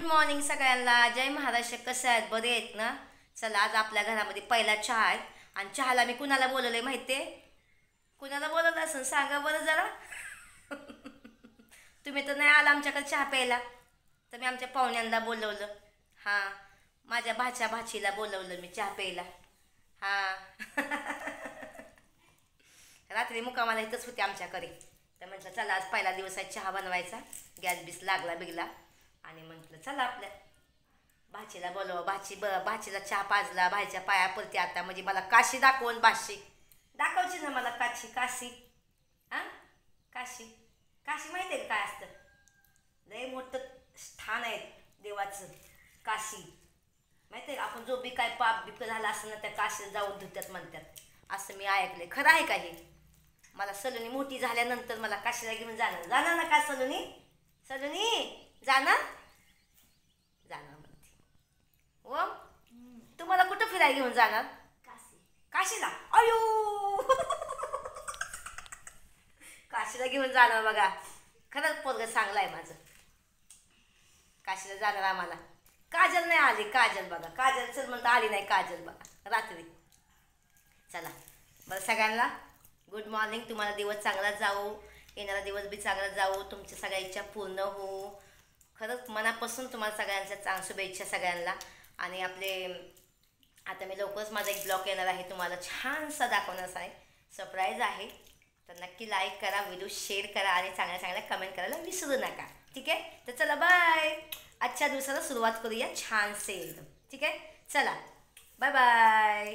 Good morning सगळ्यांना. जय महाराष्ट्र. कसे आहेत? बरे आहेत ना? चला, आज आपल्या घरामध्ये पहिला चहा आहे आणि चहाला मी कुणाला बोलवलंय माहिती आहे? कुणाला बोलवलं असं सांगा बरं जरा. तुम्ही तर नाही आला आमच्याकडे चहा प्यायला, तर मी आमच्या पाहुण्यांना बोलवलं. हां, माझ्या भाचीला बोलवलं मी चहा प्यायला. हां. रात्री मुक्कामाला इथंच होते आमच्याकडे, तर म्हटलं चला आज पहिला दिवस आहे चहा बनवायचा, गॅस बीस लागला बिगला, आणि म्हटलं चला आपल्या भाचीला बोलवा. भाचीला चहा पाजला, भाईच्या पाया पडते आता. म्हणजे मला काशी दाखवून दाखवची ना मला. काशी हां, काशी माहिती आहे काय असतं? लय मोठं स्थान आहे देवाचं काशी. माहिती आहे? आपण जो बी काय पाप बिप झाला असं ना, त्या काशीला जाऊन धुत्यात म्हणतात, असं मी ऐकले. खरं आहे का हे? मला सलोनी मोठी झाल्यानंतर मला काशीला घेऊन जाणार ना का सलोनी जाणार म्हणते. हो, तुम्हाला कुठं फिरायला घेऊन जाणार? काशीला. अयो. काशीला घेऊन जाणार बघा. खरंच पोरगं चांगलं आहे माझं. काशीला जाणार आम्हाला. काजल नाही आली. काजल बघा, काजल चल म्हणता आली नाही. काजल बघा रात्री. चला बरं, सगळ्यांना गुड मॉर्निंग. तुम्हाला दिवस चांगला जाऊ, येणारा दिवस बी चांगला जाऊ, तुमच्या सगळ्या इच्छा पूर्ण हो. खरंच मनापासून तुम्हाला सगळ्यांच्या शुभेच्छा सगळ्यांना. आणि आता मी लवकरच माझा एक ब्लॉग येणार आहे, तुम्हाला छानसा दाखवण्याचा आहे, सरप्राईज आहे. तर नक्की लाईक करा, व्हिडिओ शेअर करा आणि चांगल्या कमेंट करायला विसरू नका. ठीक आहे? तर चला बाय. आजच्या दिवसाला सुरुवात करूया छानसे एकदम. ठीक आहे? चला बाय बाय.